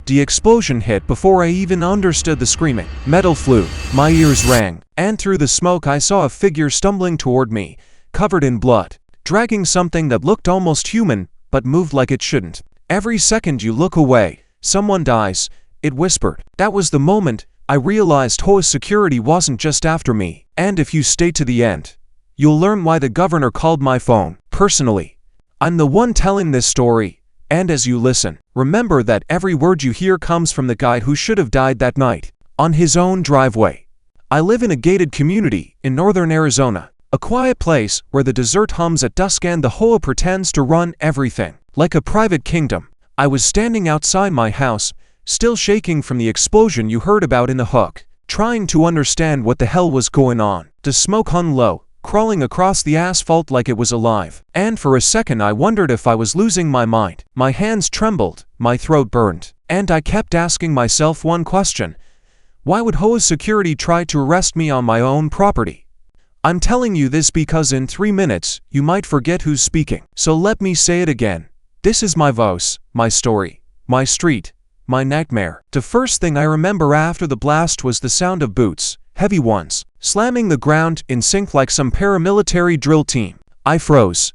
The explosion hit before I even understood the screaming. Metal flew, my ears rang, and through the smoke I saw a figure stumbling toward me, covered in blood, dragging something that looked almost human, but moved like it shouldn't. Every second you look away, someone dies, it whispered. That was the moment I realized HOA security wasn't just after me. And if you stay to the end, you'll learn why the governor called my phone. Personally, I'm the one telling this story. And as you listen, remember that every word you hear comes from the guy who should have died that night, on his own driveway. I live in a gated community in northern Arizona, a quiet place where the desert hums at dusk and the HOA pretends to run everything. Like a private kingdom, I was standing outside my house, still shaking from the explosion you heard about in the hook, trying to understand what the hell was going on. The smoke hung low, crawling across the asphalt like it was alive. And for a second I wondered if I was losing my mind. My hands trembled, my throat burned, and I kept asking myself one question. Why would HOA security try to arrest me on my own property? I'm telling you this because in 3 minutes, you might forget who's speaking. So let me say it again. This is my voice, my story, my street, my nightmare. The first thing I remember after the blast was the sound of boots, heavy ones, slamming the ground in sync like some paramilitary drill team. I froze.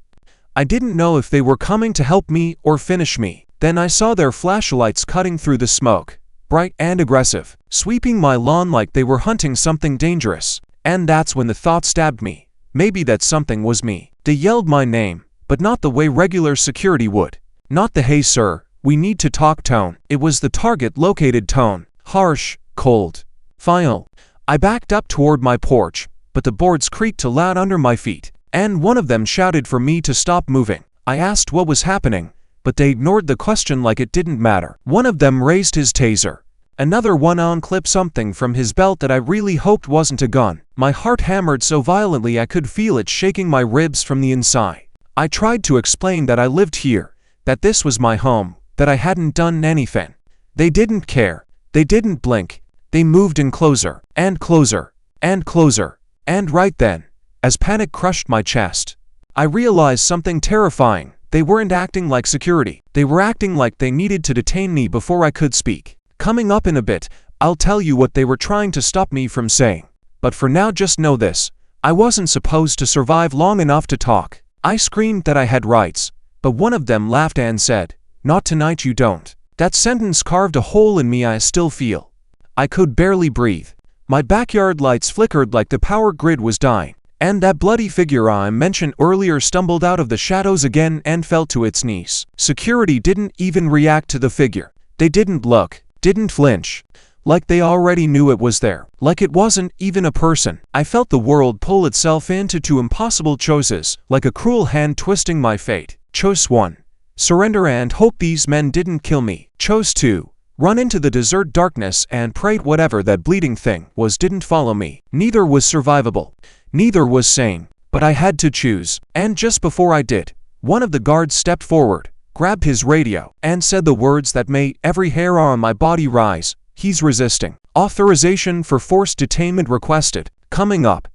I didn't know if they were coming to help me or finish me. Then I saw their flashlights cutting through the smoke, bright and aggressive, sweeping my lawn like they were hunting something dangerous. And that's when the thought stabbed me. Maybe that something was me. They yelled my name, but not the way regular security would. Not the "Hey sir, we need to talk" tone. It was the target located tone. Harsh, cold, final. I backed up toward my porch, but the boards creaked loud under my feet, and one of them shouted for me to stop moving. I asked what was happening, but they ignored the question like it didn't matter. One of them raised his taser. Another one unclipped something from his belt that I really hoped wasn't a gun. My heart hammered so violently I could feel it shaking my ribs from the inside. I tried to explain that I lived here, that this was my home, that I hadn't done anything. They didn't care. They didn't blink. They moved in closer, and closer, and closer. And right then, as panic crushed my chest, I realized something terrifying. They weren't acting like security. They were acting like they needed to detain me before I could speak. Coming up in a bit, I'll tell you what they were trying to stop me from saying. But for now, just know this. I wasn't supposed to survive long enough to talk. I screamed that I had rights, but one of them laughed and said, "Not tonight you don't." That sentence carved a hole in me I still feel. I could barely breathe. My backyard lights flickered like the power grid was dying. And that bloody figure I mentioned earlier stumbled out of the shadows again and fell to its knees. Security didn't even react to the figure. They didn't look, didn't flinch. Like they already knew it was there. Like it wasn't even a person. I felt the world pull itself into two impossible choices, like a cruel hand twisting my fate. Choice 1. Surrender and hope these men didn't kill me. Choice 2. Run into the desert darkness and pray whatever that bleeding thing was didn't follow me. Neither was survivable. Neither was sane. But I had to choose. And just before I did, one of the guards stepped forward, grabbed his radio, and said the words that made every hair on my body rise. He's resisting. Authorization for forced detainment requested. Coming up,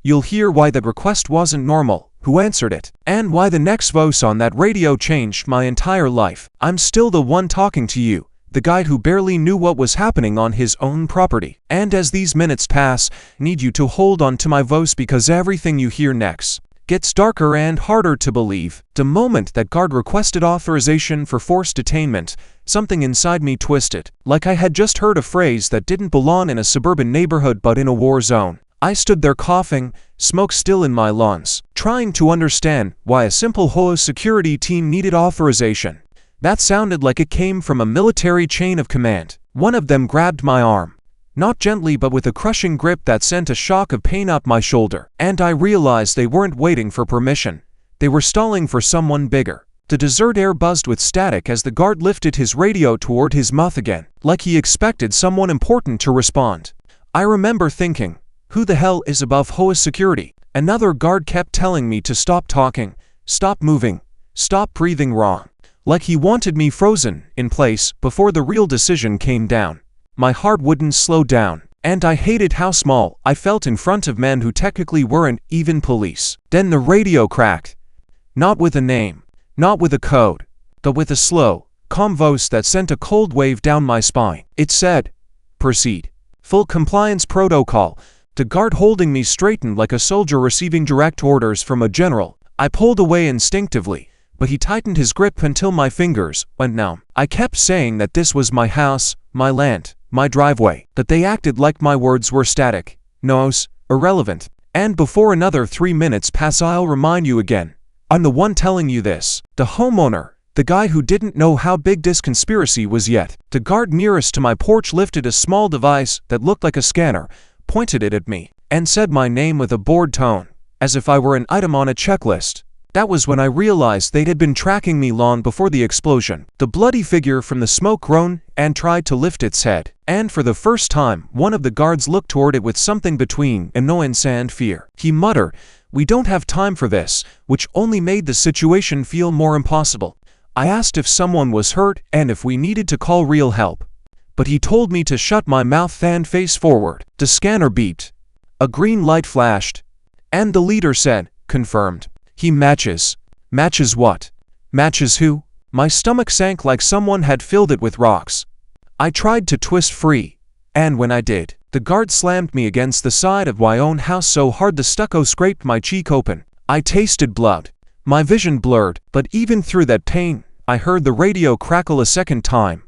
you'll hear why that request wasn't normal, who answered it, and why the next voice on that radio changed my entire life. I'm still the one talking to you, the guy who barely knew what was happening on his own property. And as these minutes pass, need you to hold on to my voice because everything you hear next gets darker and harder to believe. The moment that guard requested authorization for forced detainment, something inside me twisted, like I had just heard a phrase that didn't belong in a suburban neighborhood but in a war zone. I stood there coughing, smoke still in my lungs, trying to understand why a simple HOA security team needed authorization. That sounded like it came from a military chain of command. One of them grabbed my arm. Not gently but with a crushing grip that sent a shock of pain up my shoulder. And I realized they weren't waiting for permission. They were stalling for someone bigger. The desert air buzzed with static as the guard lifted his radio toward his mouth again, like he expected someone important to respond. I remember thinking, who the hell is above HOA security? Another guard kept telling me to stop talking, stop moving, stop breathing wrong. Like he wanted me frozen in place before the real decision came down. My heart wouldn't slow down, and I hated how small I felt in front of men who technically weren't even police. Then the radio cracked. Not with a name, not with a code, but with a slow, calm voice that sent a cold wave down my spine. It said, "Proceed. Full compliance protocol." The guard holding me straightened like a soldier receiving direct orders from a general. I pulled away instinctively, but he tightened his grip until my fingers went numb. I kept saying that this was my house, my land, my driveway, that they acted like my words were static, nose, irrelevant. And before another 3 minutes pass, I'll remind you again. I'm the one telling you this. The homeowner. The guy who didn't know how big this conspiracy was yet. The guard nearest to my porch lifted a small device that looked like a scanner, pointed it at me, and said my name with a bored tone, as if I were an item on a checklist. That was when I realized they had been tracking me long before the explosion. The bloody figure from the smoke groaned and tried to lift its head, and for the first time, one of the guards looked toward it with something between annoyance and fear. He muttered, "We don't have time for this," which only made the situation feel more impossible. I asked if someone was hurt and if we needed to call real help, but he told me to shut my mouth and face forward. The scanner beeped. A green light flashed, and the leader said, "Confirmed." He matches. Matches what? Matches who? My stomach sank like someone had filled it with rocks. I tried to twist free, and when I did, the guard slammed me against the side of my own house so hard the stucco scraped my cheek open. I tasted blood. My vision blurred, but even through that pain, I heard the radio crackle a second time.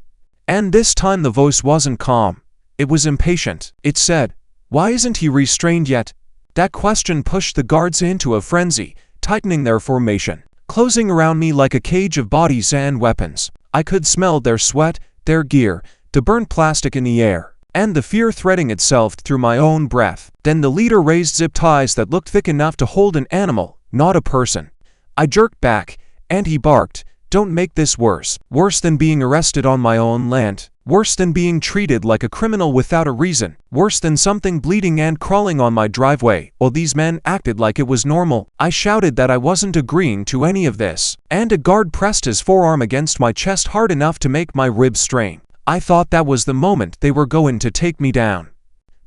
And this time the voice wasn't calm. It was impatient. It said, "Why isn't he restrained yet?" That question pushed the guards into a frenzy, tightening their formation, closing around me like a cage of bodies and weapons. I could smell their sweat, their gear, the burnt plastic in the air, and the fear threading itself through my own breath. Then the leader raised zip ties that looked thick enough to hold an animal, not a person. I jerked back, and he barked, "Don't make this worse. Worse than being arrested on my own land. Worse than being treated like a criminal without a reason. Worse than something bleeding and crawling on my driveway." Well, these men acted like it was normal. I shouted that I wasn't agreeing to any of this, and a guard pressed his forearm against my chest hard enough to make my ribs strain. I thought that was the moment they were going to take me down.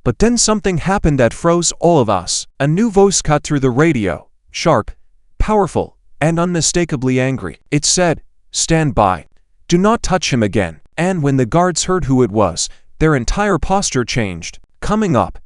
But then something happened that froze all of us. A new voice cut through the radio, sharp, powerful, and unmistakably angry. It said, "Stand by. Do not touch him again." And when the guards heard who it was, their entire posture changed. Coming up,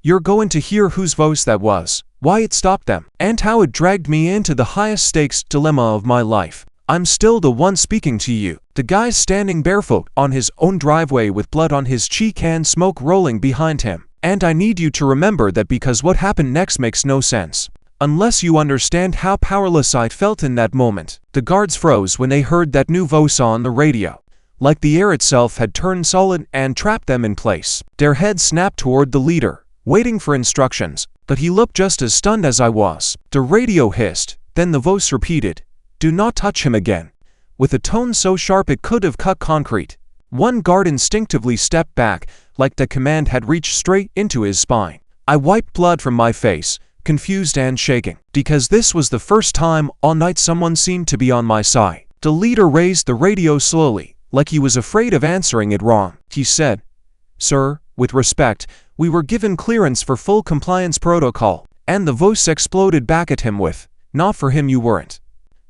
you're going to hear whose voice that was, why it stopped them, and how it dragged me into the highest stakes dilemma of my life. I'm still the one speaking to you. The guy standing barefoot on his own driveway with blood on his cheek and smoke rolling behind him. And I need you to remember that, because what happened next makes no sense unless you understand how powerless I felt in that moment. The guards froze when they heard that new voice on the radio, like the air itself had turned solid and trapped them in place. Their heads snapped toward the leader, waiting for instructions, but he looked just as stunned as I was. The radio hissed, then the voice repeated, "Do not touch him again," with a tone so sharp it could have cut concrete. One guard instinctively stepped back, like the command had reached straight into his spine. I wiped blood from my face, confused and shaking, because this was the first time all night someone seemed to be on my side. The leader raised the radio slowly, like he was afraid of answering it wrong. He said, "Sir, with respect, we were given clearance for full compliance protocol." And the voice exploded back at him with, "Not for him you weren't."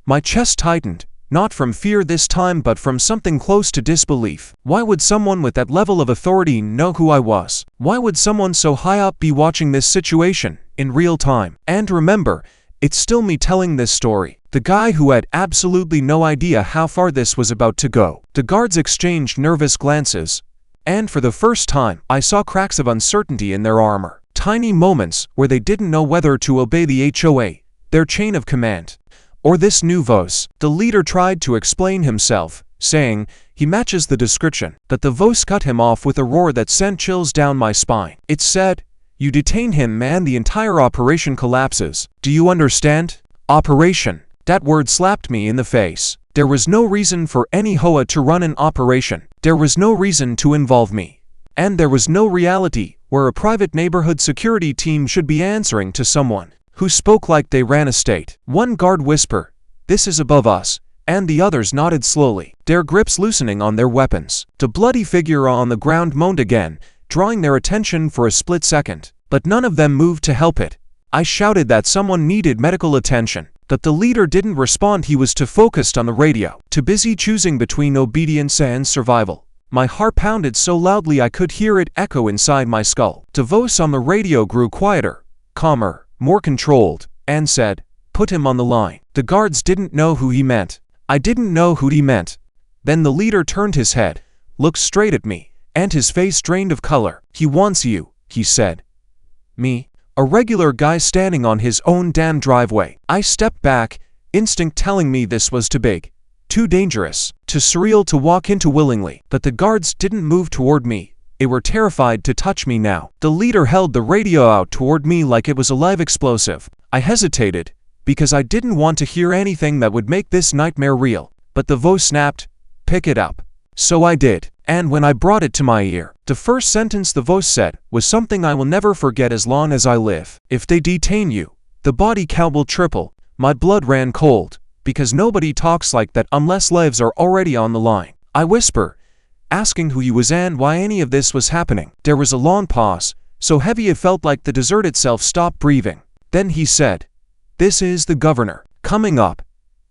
My chest tightened, not from fear this time but from something close to disbelief. Why would someone with that level of authority know who I was? Why would someone so high up be watching this situation in real time? And remember, it's still me telling this story, the guy who had absolutely no idea how far this was about to go. The guards exchanged nervous glances, and for the first time, I saw cracks of uncertainty in their armor. Tiny moments where they didn't know whether to obey the HOA, their chain of command, or this new voice. The leader tried to explain himself, saying, "He matches the description," but the voice cut him off with a roar that sent chills down my spine. It said, "You detain him and the entire operation collapses. Do you understand? Operation." That word slapped me in the face. There was no reason for any HOA to run an operation. There was no reason to involve me. And there was no reality where a private neighborhood security team should be answering to someone who spoke like they ran a state. One guard whispered, "This is above us," and the others nodded slowly, their grips loosening on their weapons. The bloody figure on the ground moaned again, drawing their attention for a split second, but none of them moved to help it. I shouted that someone needed medical attention, But the leader didn't respond. He was too focused on the radio, too busy choosing between obedience and survival. My heart pounded so loudly I could hear it echo inside my skull. The voice on the radio grew quieter, calmer, more controlled, and said, "Put him on the line." The guards didn't know who he meant. I didn't know who he meant. Then the leader turned his head, looked straight at me, and his face drained of color. "He wants you," he said. Me? A regular guy standing on his own damn driveway. I stepped back, instinct telling me this was too big, too dangerous, too surreal to walk into willingly. But the guards didn't move toward me. They were terrified to touch me now. The leader held the radio out toward me like it was a live explosive. I hesitated, because I didn't want to hear anything that would make this nightmare real. But the voice snapped, "Pick it up." So I did. And when I brought it to my ear, the first sentence the voice said was something I will never forget as long as I live. "If they detain you, the body count will triple." My blood ran cold, because nobody talks like that unless lives are already on the line. I whisper, asking who he was and why any of this was happening. There was a long pause, so heavy it felt like the desert itself stopped breathing. Then he said, "This is the governor. Coming up,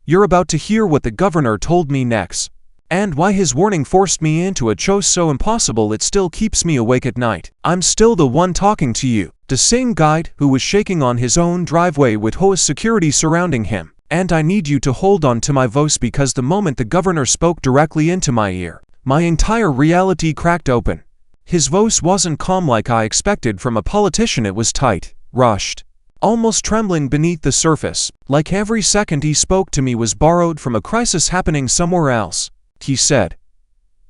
you're about to hear what the governor told me next, and why his warning forced me into a choice so impossible it still keeps me awake at night. I'm still the one talking to you, the same guide who was shaking on his own driveway with HOA security surrounding him. And I need you to hold on to my voice, because the moment the governor spoke directly into my ear, my entire reality cracked open. His voice wasn't calm like I expected from a politician. It was tight, rushed, almost trembling beneath the surface, like every second he spoke to me was borrowed from a crisis happening somewhere else. He said,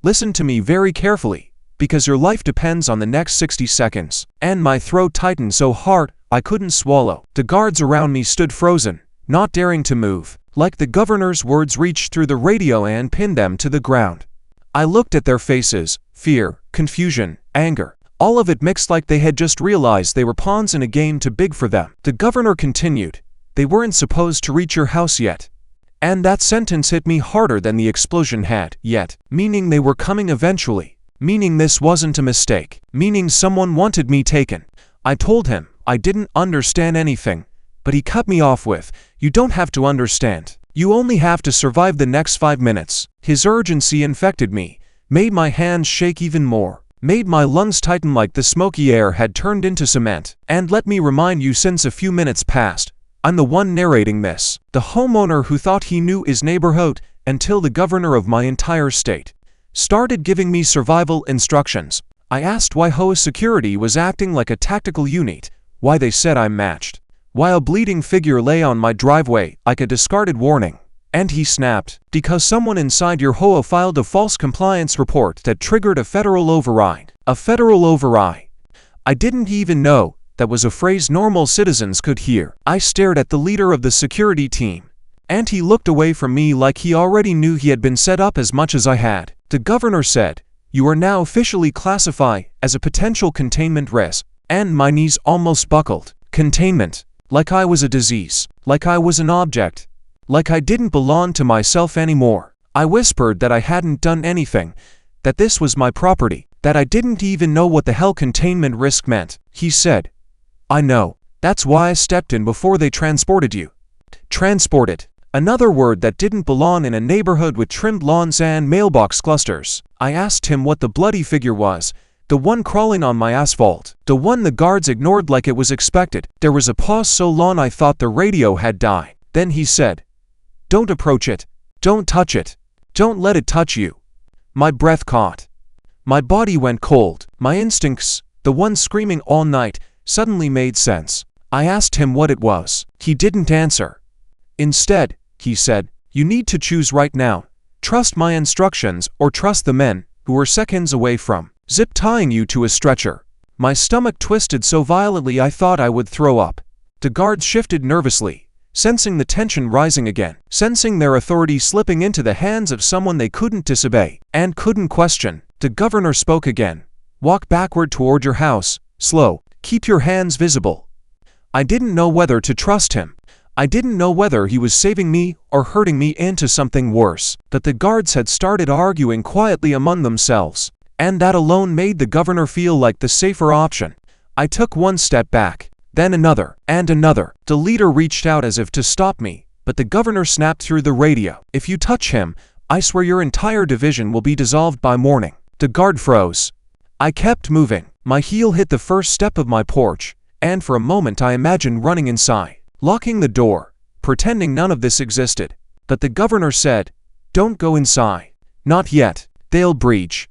"Listen to me very carefully, because your life depends on the next 60 seconds. And my throat tightened so hard I couldn't swallow. The guards around me stood frozen, not daring to move, like the governor's words reached through the radio and pinned them to the ground. I looked at their faces, fear, confusion, anger, all of it mixed, like they had just realized they were pawns in a game too big for them. The governor continued, "They weren't supposed to reach your house yet." And that sentence hit me harder than the explosion had. Yet, meaning they were coming eventually, meaning this wasn't a mistake, meaning someone wanted me taken. I told him I didn't understand anything, but he cut me off with, "You don't have to understand. You only have to survive the next 5 minutes." His urgency infected me, made my hands shake even more, made my lungs tighten like the smoky air had turned into cement. And let me remind you, since a few minutes passed, I'm the one narrating this, the homeowner who thought he knew his neighborhood, until the governor of my entire state started giving me survival instructions. I asked why HOA security was acting like a tactical unit, why they said I'm matched, why a bleeding figure lay on my driveway like a discarded warning. And he snapped, "Because someone inside your HOA filed a false compliance report that triggered a federal override." A federal override. I didn't even know that was a phrase normal citizens could hear. I stared at the leader of the security team, and he looked away from me like he already knew he had been set up as much as I had. The governor said, "You are now officially classified as a potential containment risk." And my knees almost buckled. Containment. Like I was a disease. Like I was an object. Like I didn't belong to myself anymore. I whispered that I hadn't done anything, that this was my property, that I didn't even know what the hell containment risk meant. He said, "I know. That's why I stepped in before they transported you." Transported. Another word that didn't belong in a neighborhood with trimmed lawns and mailbox clusters. I asked him what the bloody figure was, the one crawling on my asphalt, the one the guards ignored like it was expected. There was a pause so long I thought the radio had died. Then he said, "Don't approach it. Don't touch it. Don't let it touch you." My breath caught. My body went cold. My instincts, the one screaming all night, suddenly made sense. I asked him what it was. He didn't answer. Instead, he said, "You need to choose right now. Trust my instructions or trust the men who were seconds away from zip-tying you to a stretcher." My stomach twisted so violently I thought I would throw up. The guards shifted nervously, sensing the tension rising again, sensing their authority slipping into the hands of someone they couldn't disobey and couldn't question. The governor spoke again. "Walk backward toward your house, slow. Keep your hands visible." I didn't know whether to trust him. I didn't know whether he was saving me or hurting me into something worse. But the guards had started arguing quietly among themselves, and that alone made the governor feel like the safer option. I took one step back, then another, and another. The leader reached out as if to stop me, But the governor snapped through the radio. "If you touch him, I swear your entire division will be dissolved by morning." The guard froze. I kept moving. My heel hit the first step of my porch, and for a moment I imagined running inside, locking the door, pretending none of this existed. But the governor said, "Don't go inside. Not yet. They'll breach."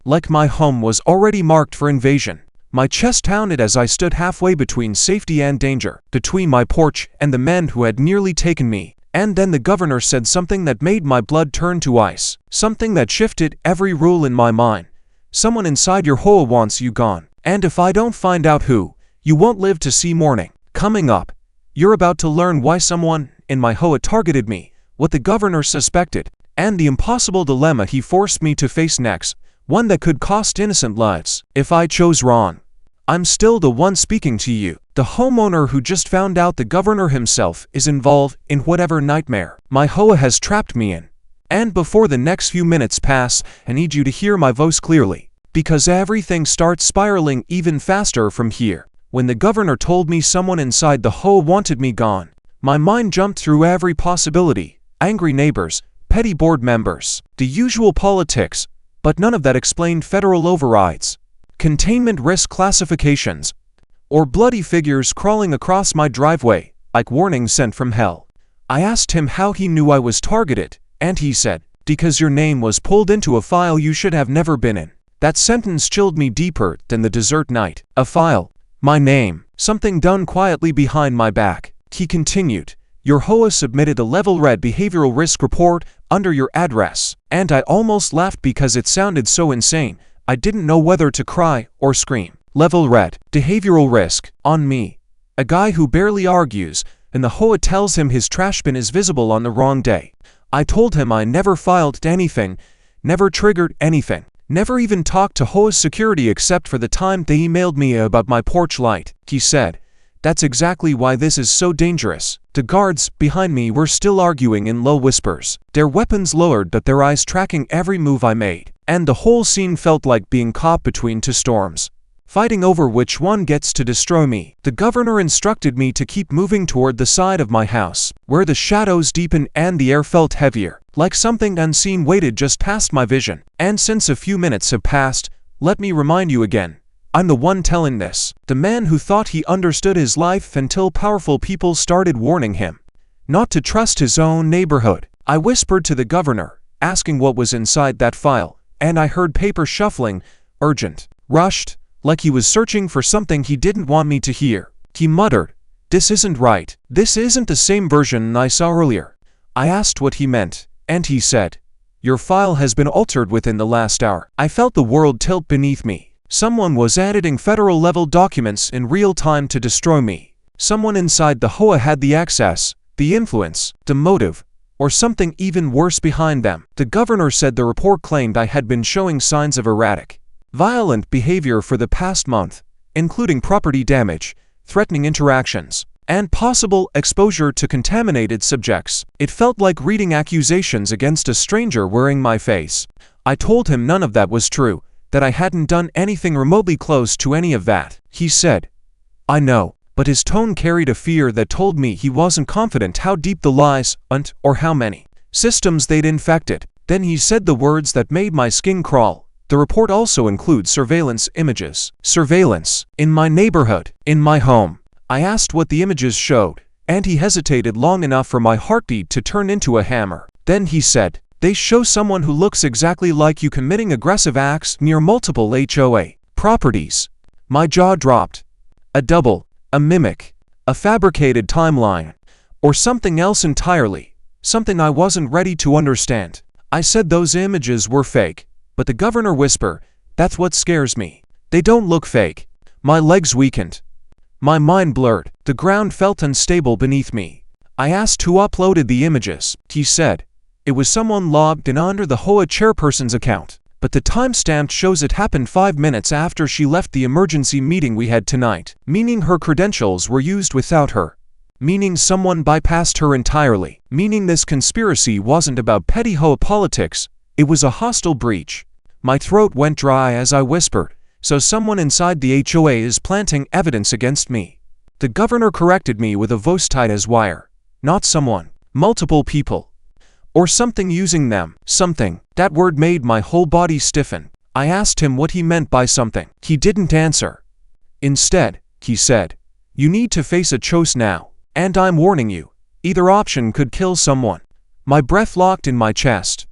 Like my home was already marked for invasion. My chest pounded as I stood halfway between safety and danger, between my porch and the men who had nearly taken me. And then the governor said something that made my blood turn to ice, something that shifted every rule in my mind. "Someone inside your HOA wants you gone, and if I don't find out who, you won't live to see morning." Coming up, you're about to learn why someone in my HOA targeted me, what the governor suspected, and the impossible dilemma he forced me to face next, one that could cost innocent lives if I chose wrong. I'm still the one speaking to you, the homeowner who just found out the governor himself is involved in whatever nightmare my HOA has trapped me in. And before the next few minutes pass, I need you to hear my voice clearly, because everything starts spiraling even faster from here. When the governor told me someone inside the HOA wanted me gone, my mind jumped through every possibility: angry neighbors, petty board members, the usual politics, but none of that explained federal overrides, containment risk classifications, or bloody figures crawling across my driveway like warnings sent from hell. I asked him how he knew I was targeted, and he said, "Because your name was pulled into a file you should have never been in." That sentence chilled me deeper than the desert night. A file. My name. Something done quietly behind my back. He continued, "Your HOA submitted a level red behavioral risk report under your address." And I almost laughed because it sounded so insane. I didn't know whether to cry or scream. Level red. Behavioral risk. On me. A guy who barely argues, and the HOA tells him his trash bin is visible on the wrong day. I told him I never filed anything, never triggered anything, never even talked to HOA security except for the time they emailed me about my porch light. He said, "That's exactly why this is so dangerous." The guards behind me were still arguing in low whispers, their weapons lowered but their eyes tracking every move I made, and the whole scene felt like being caught between two storms, fighting over which one gets to destroy me. The governor instructed me to keep moving toward the side of my house, where the shadows deepened and the air felt heavier, like something unseen waited just past my vision. And since a few minutes have passed, let me remind you again, I'm the one telling this, the man who thought he understood his life until powerful people started warning him not to trust his own neighborhood. I whispered to the governor, asking what was inside that file, and I heard paper shuffling, urgent, rushed, like he was searching for something he didn't want me to hear. He muttered, "This isn't right. This isn't the same version I saw earlier." I asked what he meant, and he said, "Your file has been altered within the last hour." I felt the world tilt beneath me. Someone was editing federal-level documents in real time to destroy me. Someone inside the HOA had the access, the influence, the motive, or something even worse behind them. The governor said the report claimed I had been showing signs of erratic, violent behavior for the past month, including property damage, threatening interactions, and possible exposure to contaminated subjects. It felt like reading accusations against a stranger wearing my face. I told him none of that was true, that I hadn't done anything remotely close to any of that. He said, "I know," but his tone carried a fear that told me he wasn't confident how deep the lies went or how many systems they'd infected. Then he said the words that made my skin crawl. "The report also includes surveillance images." Surveillance? In my neighborhood? In my home? I asked what the images showed, and he hesitated long enough for my heartbeat to turn into a hammer. Then he said, "They show someone who looks exactly like you committing aggressive acts near multiple HOA properties." My jaw dropped. A double, a mimic, a fabricated timeline, or something else entirely, something I wasn't ready to understand. I said those images were fake, but the governor whispered, "That's what scares me. They don't look fake." My legs weakened. My mind blurred. The ground felt unstable beneath me. I asked who uploaded the images. He said, it was someone logged in under the HOA chairperson's account, but the timestamp shows it happened 5 minutes after she left the emergency meeting we had tonight, meaning her credentials were used without her, meaning someone bypassed her entirely, meaning this conspiracy wasn't about petty HOA politics, it was a hostile breach. My throat went dry as I whispered, "So someone inside the HOA is planting evidence against me." The governor corrected me with a voice tight as wire. not someone, multiple people. Or something using them, something. That word made my whole body stiffen. I asked him what he meant by something. He didn't answer. Instead, he said, "You need to face a choice now, and I'm warning you. Either option could kill someone." My breath locked in my chest.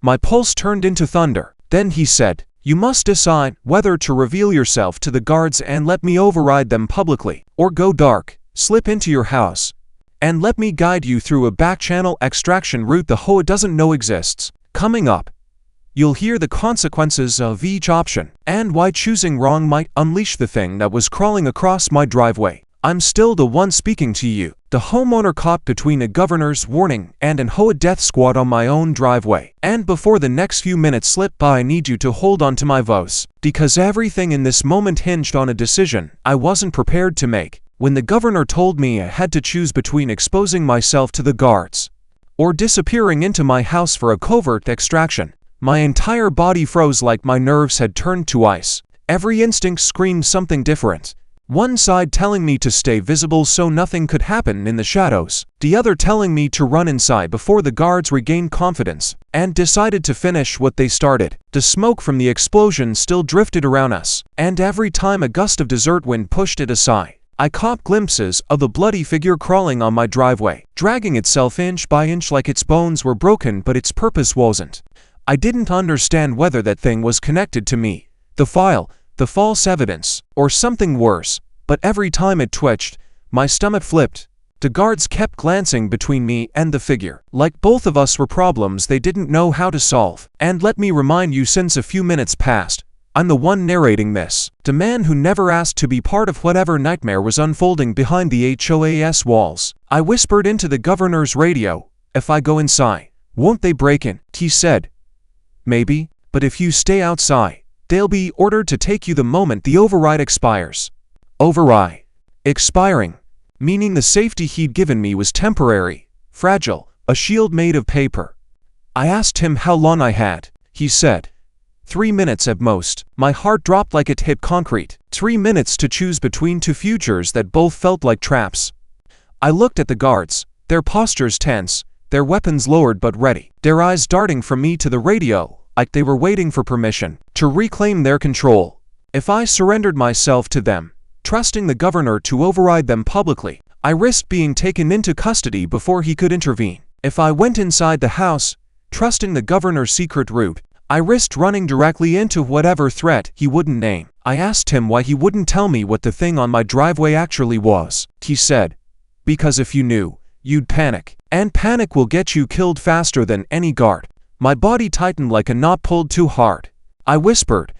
My pulse turned into thunder. Then he said, "You must decide whether to reveal yourself to the guards and let me override them publicly, or go dark, slip into your house, and let me guide you through a back-channel extraction route the HOA doesn't know exists. Coming up, you'll hear the consequences of each option, and why choosing wrong might unleash the thing that was crawling across my driveway. I'm still the one speaking to you, the homeowner caught between a governor's warning and an HOA death squad on my own driveway. And before the next few minutes slip by, I need you to hold on to my voice, because everything in this moment hinged on a decision I wasn't prepared to make. When the governor told me I had to choose between exposing myself to the guards or disappearing into my house for a covert extraction, my entire body froze like my nerves had turned to ice. Every instinct screamed something different. One side telling me to stay visible so nothing could happen in the shadows, the other telling me to run inside before the guards regained confidence and decided to finish what they started. The smoke from the explosion still drifted around us, and every time a gust of desert wind pushed it aside, I caught glimpses of the bloody figure crawling on my driveway, dragging itself inch by inch like its bones were broken but its purpose wasn't. I didn't understand whether that thing was connected to me, the file, the false evidence, or something worse, but every time it twitched, my stomach flipped. The guards kept glancing between me and the figure, like both of us were problems they didn't know how to solve. And let me remind you, since a few minutes passed, I'm the one narrating this, the man who never asked to be part of whatever nightmare was unfolding behind the HOA's walls. I whispered into the governor's radio, "If I go inside, won't they break in?" He said, "Maybe, but if you stay outside, they'll be ordered to take you the moment the override expires." Override. Expiring. Meaning the safety he'd given me was temporary, fragile, a shield made of paper. I asked him how long I had. He said, 3 minutes at most. My heart dropped like it hit concrete. 3 minutes to choose between two futures that both felt like traps. I looked at the guards, their postures tense, their weapons lowered but ready, their eyes darting from me to the radio, like they were waiting for permission to reclaim their control. If I surrendered myself to them, trusting the governor to override them publicly, I risked being taken into custody before he could intervene. If I went inside the house, trusting the governor's secret route, I risked running directly into whatever threat he wouldn't name. I asked him why he wouldn't tell me what the thing on my driveway actually was. He said, "Because if you knew, you'd panic. And panic will get you killed faster than any guard." My body tightened like a knot pulled too hard. I whispered,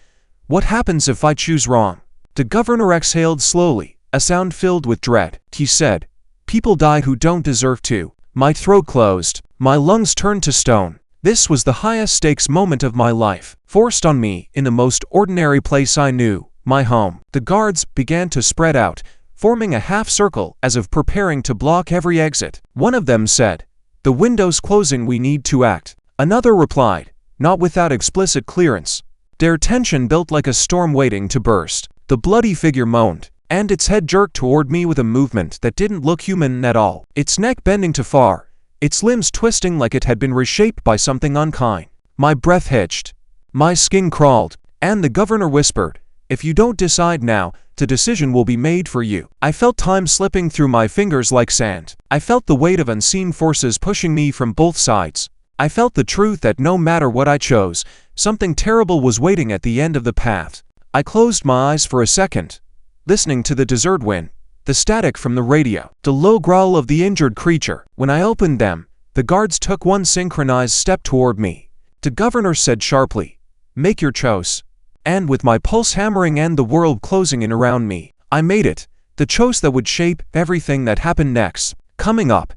"What happens if I choose wrong?" The governor exhaled slowly, a sound filled with dread. He said, "People die who don't deserve to." My throat closed. My lungs turned to stone. This was the highest stakes moment of my life, forced on me in the most ordinary place I knew, my home. The guards began to spread out, forming a half circle as if preparing to block every exit. One of them said, "The window's closing, we need to act." Another replied, not without explicit clearance. Their tension built like a storm waiting to burst. The bloody figure moaned, and its head jerked toward me with a movement that didn't look human at all, its neck bending too far, its limbs twisting like it had been reshaped by something unkind. My breath hitched. My skin crawled, and the governor whispered, "If you don't decide now, the decision will be made for you." I felt time slipping through my fingers like sand. I felt the weight of unseen forces pushing me from both sides. I felt the truth that no matter what I chose, something terrible was waiting at the end of the path. I closed my eyes for a second, listening to the desert wind, the static from the radio, the low growl of the injured creature. When I opened them, the guards took one synchronized step toward me. The governor said sharply, "Make your choice." And with my pulse hammering and the world closing in around me, I made it, the choice that would shape everything that happened next. Coming up,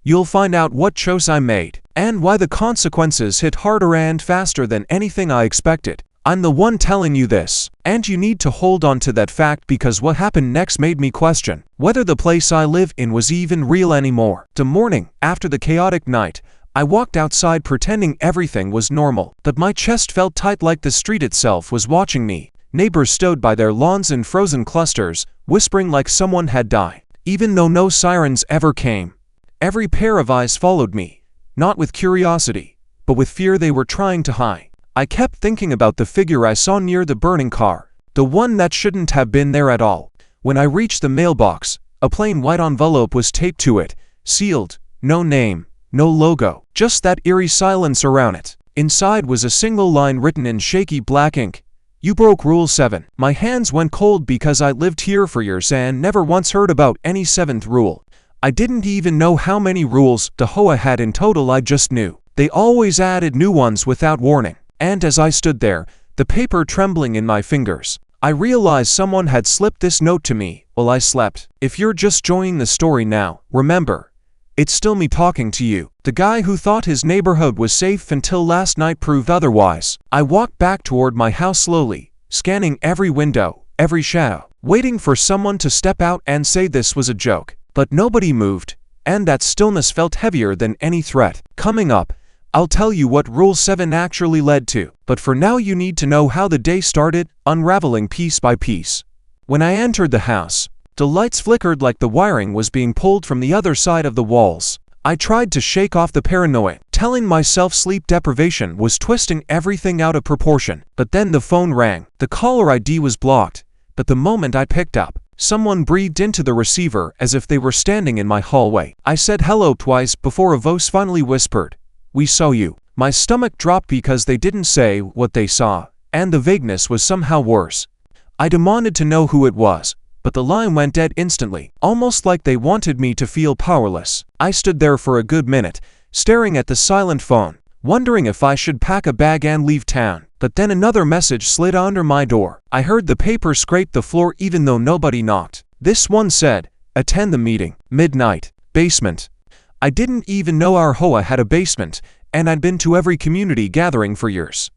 you'll find out what choice I made, and why the consequences hit harder and faster than anything I expected. I'm the one telling you this, and you need to hold on to that fact, because what happened next made me question whether the place I live in was even real anymore. The morning after the chaotic night, I walked outside pretending everything was normal, but my chest felt tight like the street itself was watching me. Neighbors stood by their lawns in frozen clusters, whispering like someone had died. Even though no sirens ever came, Every pair of eyes followed me, not with curiosity, but with fear they were trying to hide. I kept thinking about the figure I saw near the burning car, the one that shouldn't have been there at all. When I reached the mailbox, a plain white envelope was taped to it, sealed, no name, no logo, just that eerie silence around it. Inside was a single line written in shaky black ink. "You broke Rule 7. My hands went cold because I lived here for years and never once heard about any 7th rule. I didn't even know how many rules the HOA had in total. I just knew they always added new ones without warning. And as I stood there, the paper trembling in my fingers, I realized someone had slipped this note to me while I slept. If you're just joining the story now, remember, it's still me talking to you. The guy who thought his neighborhood was safe until last night proved otherwise." I walked back toward my house slowly, scanning every window, every shadow, waiting for someone to step out and say this was a joke. But nobody moved, and that stillness felt heavier than any threat. Coming up, I'll tell you what Rule 7 actually led to. But for now you need to know how the day started, unraveling piece by piece. When I entered the house, the lights flickered like the wiring was being pulled from the other side of the walls. I tried to shake off the paranoia, telling myself sleep deprivation was twisting everything out of proportion. But then the phone rang. The caller ID was blocked, but the moment I picked up, someone breathed into the receiver as if they were standing in my hallway. I said hello twice before a voice finally whispered, "We saw you." My stomach dropped because they didn't say what they saw, and the vagueness was somehow worse. I demanded to know who it was, but the line went dead instantly, almost like they wanted me to feel powerless. I stood there for a good minute, staring at the silent phone, wondering if I should pack a bag and leave town. But then another message slid under my door. I heard the paper scrape the floor even though nobody knocked. This one said, "Attend the meeting, midnight, basement." I didn't even know our HOA had a basement, and I'd been to every community gathering for years.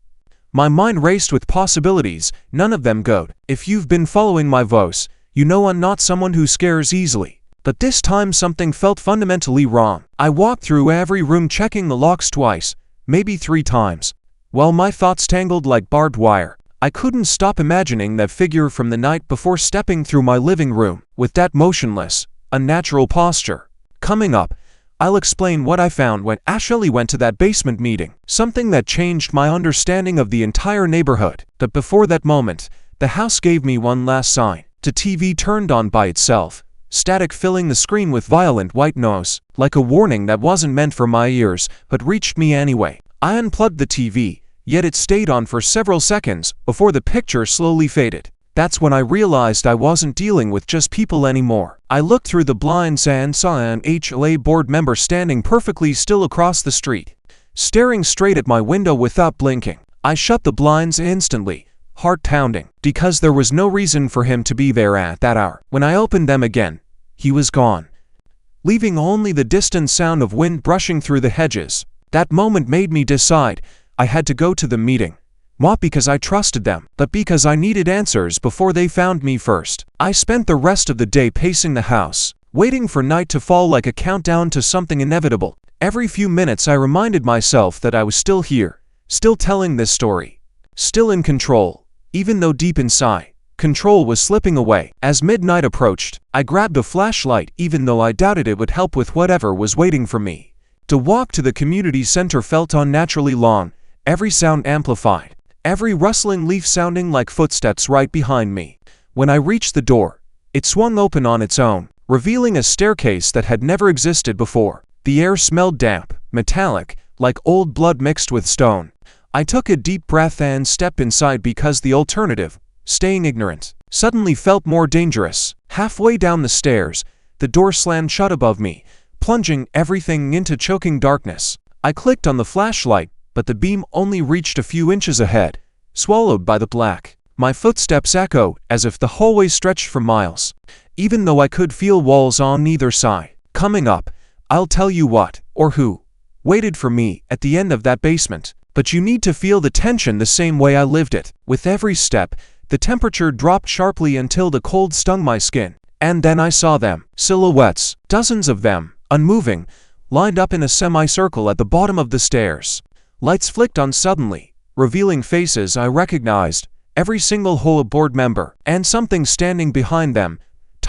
My mind raced with possibilities, none of them good. If you've been following my voice, you know I'm not someone who scares easily. But this time something felt fundamentally wrong. I walked through every room checking the locks twice, maybe 3 times. While my thoughts tangled like barbed wire, I couldn't stop imagining that figure from the night before stepping through my living room, with that motionless, unnatural posture. Coming up, I'll explain what I found when I actually went to that basement meeting, something that changed my understanding of the entire neighborhood. But before that moment, the house gave me one last sign. The TV turned on by itself, static filling the screen with violent white noise, like a warning that wasn't meant for my ears, but reached me anyway. I unplugged the TV, yet it stayed on for several seconds before the picture slowly faded. That's when I realized I wasn't dealing with just people anymore. I looked through the blinds and saw an HOA board member standing perfectly still across the street, staring straight at my window without blinking. I shut the blinds instantly, heart pounding, because there was no reason for him to be there at that hour. When I opened them again, he was gone, leaving only the distant sound of wind brushing through the hedges. That moment made me decide I had to go to the meeting, not because I trusted them, but because I needed answers before they found me first. I spent the rest of the day pacing the house, waiting for night to fall like a countdown to something inevitable. Every few minutes I reminded myself that I was still here, still telling this story, still in control, even though deep inside, control was slipping away. As midnight approached, I grabbed a flashlight even though I doubted it would help with whatever was waiting for me. The walk to the community center felt unnaturally long, every sound amplified, every rustling leaf sounding like footsteps right behind me. When I reached the door, it swung open on its own, revealing a staircase that had never existed before. The air smelled damp, metallic, like old blood mixed with stone. I took a deep breath and stepped inside because the alternative, staying ignorant, suddenly felt more dangerous. Halfway down the stairs, the door slammed shut above me, plunging everything into choking darkness. I clicked on the flashlight, but the beam only reached a few inches ahead, swallowed by the black. My footsteps echoed as if the hallway stretched for miles, even though I could feel walls on either side. Coming up, I'll tell you what, or who, waited for me at the end of that basement. But you need to feel the tension the same way I lived it. With every step, the temperature dropped sharply until the cold stung my skin. And then I saw them, silhouettes, dozens of them, unmoving, lined up in a semicircle at the bottom of the stairs. Lights flicked on suddenly, revealing faces I recognized, every single HOA board member, and something standing behind them,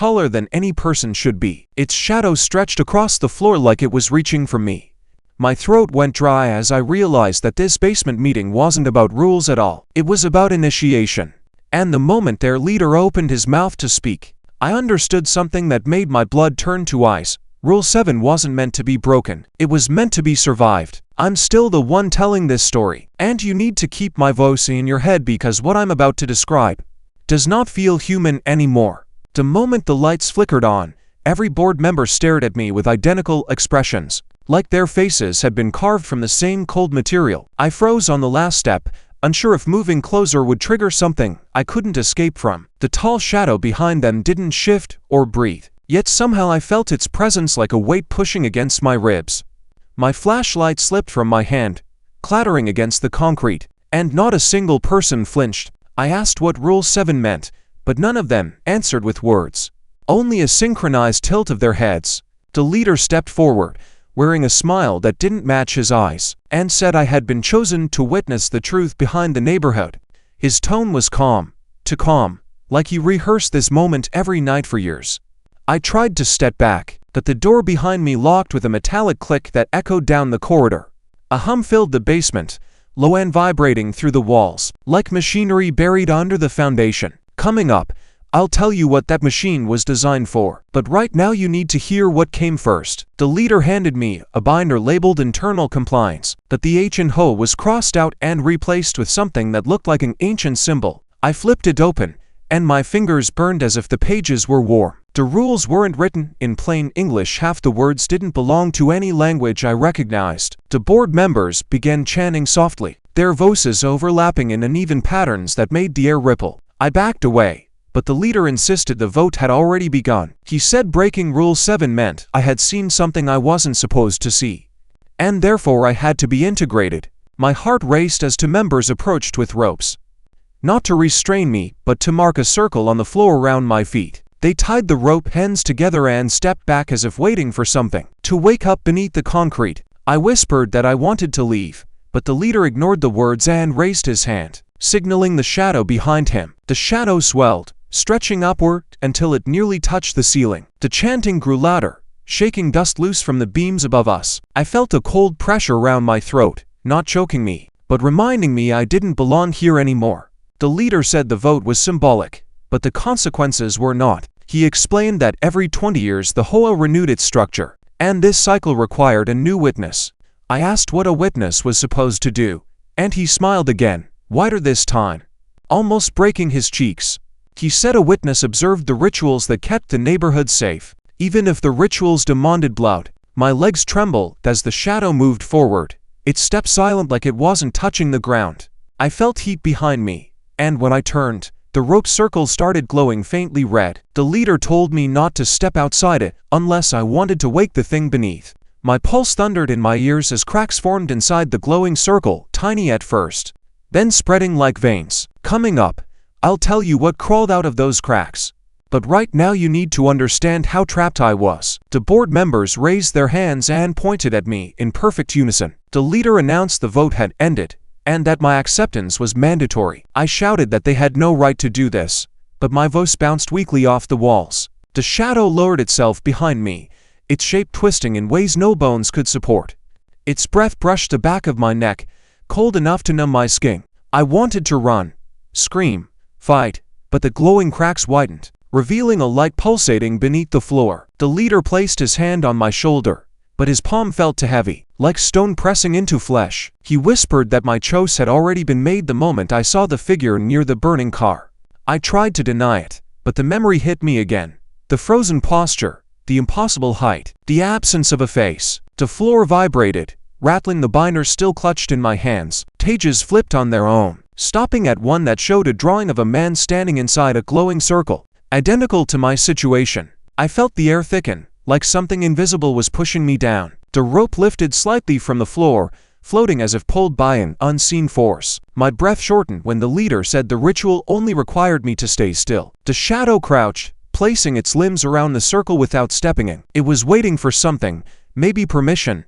taller than any person should be. Its shadow stretched across the floor like it was reaching for me. My throat went dry as I realized that this basement meeting wasn't about rules at all. It was about initiation. And the moment their leader opened his mouth to speak, I understood something that made my blood turn to ice. Rule 7 wasn't meant to be broken. It was meant to be survived. I'm still the one telling this story, and you need to keep my voice in your head because what I'm about to describe does not feel human anymore. The moment the lights flickered on, every board member stared at me with identical expressions, like their faces had been carved from the same cold material. I froze on the last step, unsure if moving closer would trigger something I couldn't escape from. The tall shadow behind them didn't shift or breathe, yet somehow I felt its presence like a weight pushing against my ribs. My flashlight slipped from my hand, clattering against the concrete, and not a single person flinched. I asked what Rule 7 meant, but none of them answered with words. Only a synchronized tilt of their heads. The leader stepped forward, wearing a smile that didn't match his eyes, and said I had been chosen to witness the truth behind the neighborhood. His tone was calm, too calm, like he rehearsed this moment every night for years. I tried to step back, but the door behind me locked with a metallic click that echoed down the corridor. A hum filled the basement, low and vibrating through the walls, like machinery buried under the foundation. Coming up, I'll tell you what that machine was designed for, but right now you need to hear what came first. The leader handed me a binder labeled Internal Compliance, but the H in HOA was crossed out and replaced with something that looked like an ancient symbol. I flipped it open, and my fingers burned as if the pages were warm. The rules weren't written in plain English. Half the words didn't belong to any language I recognized. The board members began chanting softly, their voices overlapping in uneven patterns that made the air ripple. I backed away, but the leader insisted the vote had already begun. He said breaking Rule 7 meant I had seen something I wasn't supposed to see, and therefore I had to be integrated. My heart raced as two members approached with ropes, not to restrain me, but to mark a circle on the floor around my feet. They tied the rope ends together and stepped back as if waiting for something to wake up beneath the concrete. I whispered that I wanted to leave, but the leader ignored the words and raised his hand, signaling the shadow behind him. The shadow swelled, stretching upward until it nearly touched the ceiling. The chanting grew louder, shaking dust loose from the beams above us. I felt a cold pressure around my throat, not choking me, but reminding me I didn't belong here anymore. The leader said the vote was symbolic, but the consequences were not. He explained that every 20 years the HOA renewed its structure, and this cycle required a new witness. I asked what a witness was supposed to do, and he smiled again, wider this time, almost breaking his cheeks. He said a witness observed the rituals that kept the neighborhood safe, even if the rituals demanded blood. My legs trembled as the shadow moved forward. It stepped silent like it wasn't touching the ground. I felt heat behind me, and when I turned, the rope circle started glowing faintly red. The leader told me not to step outside it unless I wanted to wake the thing beneath. My pulse thundered in my ears as cracks formed inside the glowing circle, tiny at first, then spreading like veins. Coming up, I'll tell you what crawled out of those cracks. But right now you need to understand how trapped I was. The board members raised their hands and pointed at me in perfect unison. The leader announced the vote had ended, and that my acceptance was mandatory. I shouted that they had no right to do this, but my voice bounced weakly off the walls. The shadow lowered itself behind me, its shape twisting in ways no bones could support. Its breath brushed the back of my neck, cold enough to numb my skin. I wanted to run, scream, fight, but the glowing cracks widened, revealing a light pulsating beneath the floor. The leader placed his hand on my shoulder, but his palm felt too heavy, like stone pressing into flesh. He whispered that my choice had already been made the moment I saw the figure near the burning car. I tried to deny it, but the memory hit me again. The frozen posture, the impossible height, the absence of a face. The floor vibrated, rattling the binder still clutched in my hands. Pages flipped on their own, stopping at one that showed a drawing of a man standing inside a glowing circle, identical to my situation. I felt the air thicken, like something invisible was pushing me down. The rope lifted slightly from the floor, floating as if pulled by an unseen force. My breath shortened when the leader said the ritual only required me to stay still. The shadow crouched, placing its limbs around the circle without stepping in. It was waiting for something, maybe permission,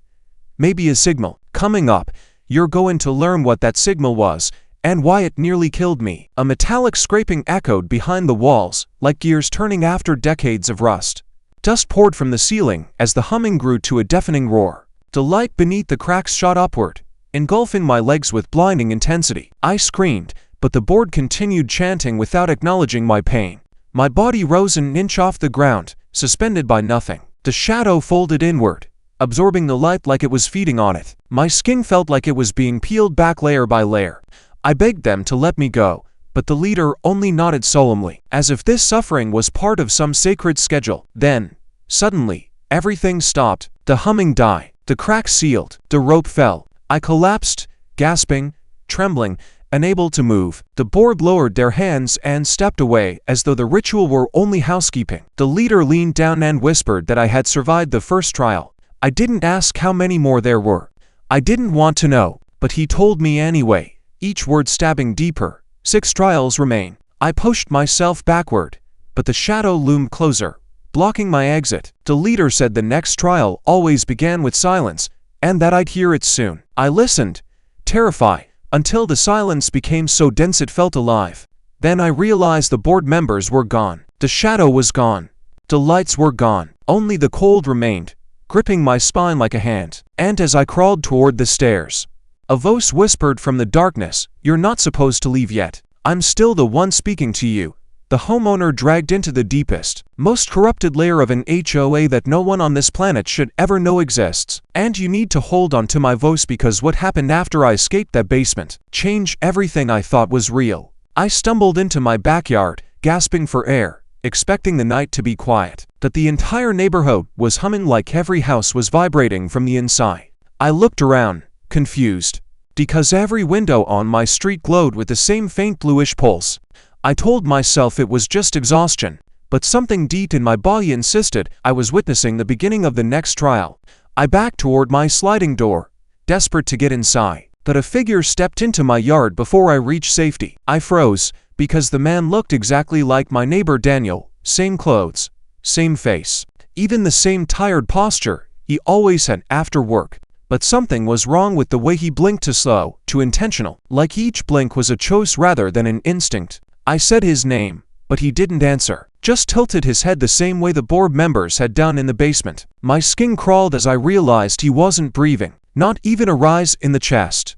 maybe a signal. Coming up, you're going to learn what that signal was, and why it nearly killed me. A metallic scraping echoed behind the walls, like gears turning after decades of rust. Dust poured from the ceiling as the humming grew to a deafening roar. The light beneath the cracks shot upward, engulfing my legs with blinding intensity. I screamed, but the board continued chanting without acknowledging my pain. My body rose an inch off the ground, suspended by nothing. The shadow folded inward, absorbing the light like it was feeding on it. My skin felt like it was being peeled back layer by layer. I begged them to let me go, but the leader only nodded solemnly, as if this suffering was part of some sacred schedule. Then, suddenly, everything stopped. The humming died. The crack sealed. The rope fell. I collapsed, gasping, trembling, unable to move. The board lowered their hands and stepped away as though the ritual were only housekeeping. The leader leaned down and whispered that I had survived the first trial. I didn't ask how many more there were. I didn't want to know, but he told me anyway, each word stabbing deeper. 6 trials remain. I pushed myself backward, but the shadow loomed closer, blocking my exit. The leader said the next trial always began with silence, and that I'd hear it soon. I listened, terrified, until the silence became so dense it felt alive. Then I realized the board members were gone. The shadow was gone. The lights were gone. Only the cold remained, gripping my spine like a hand. And as I crawled toward the stairs, a voice whispered from the darkness, "You're not supposed to leave yet. I'm still the one speaking to you." The homeowner dragged into the deepest, most corrupted layer of an HOA that no one on this planet should ever know exists. And you need to hold on to my voice because what happened after I escaped that basement changed everything I thought was real. I stumbled into my backyard, gasping for air, expecting the night to be quiet. But the entire neighborhood was humming like every house was vibrating from the inside. I looked around, confused, because every window on my street glowed with the same faint bluish pulse. I told myself it was just exhaustion, but something deep in my body insisted I was witnessing the beginning of the next trial. I backed toward my sliding door, desperate to get inside, but a figure stepped into my yard before I reached safety. I froze, because the man looked exactly like my neighbor Daniel, same clothes, same face, even the same tired posture he always had after work. But something was wrong with the way he blinked, too slow, too intentional, like each blink was a choice rather than an instinct. I said his name, but he didn't answer, just tilted his head the same way the board members had done in the basement. My skin crawled as I realized he wasn't breathing, not even a rise in the chest.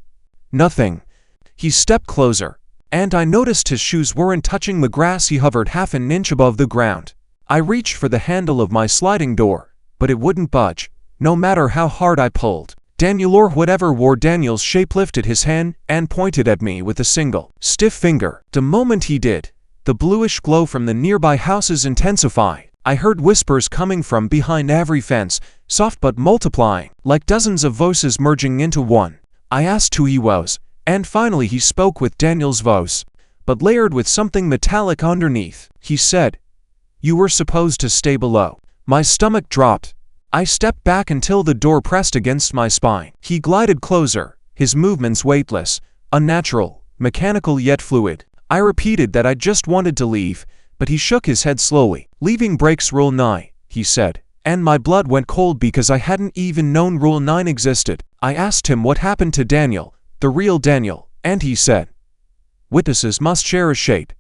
Nothing. He stepped closer, and I noticed his shoes weren't touching the grass. He hovered half an inch above the ground. I reached for the handle of my sliding door, but it wouldn't budge, no matter how hard I pulled. Daniel, or whatever wore Daniel's shape, lifted his hand and pointed at me with a single, stiff finger. The moment he did, the bluish glow from the nearby houses intensified. I heard whispers coming from behind every fence, soft but multiplying, like dozens of voices merging into one. I asked who he was, and finally he spoke with Daniel's voice, but layered with something metallic underneath. He said, "You were supposed to stay below." My stomach dropped. I stepped back until the door pressed against my spine. He glided closer, his movements weightless, unnatural, mechanical yet fluid. I repeated that I just wanted to leave, but he shook his head slowly. "Leaving breaks Rule 9, he said, and my blood went cold because I hadn't even known Rule 9 existed. I asked him what happened to Daniel, the real Daniel, and he said, "Witnesses must share a shade."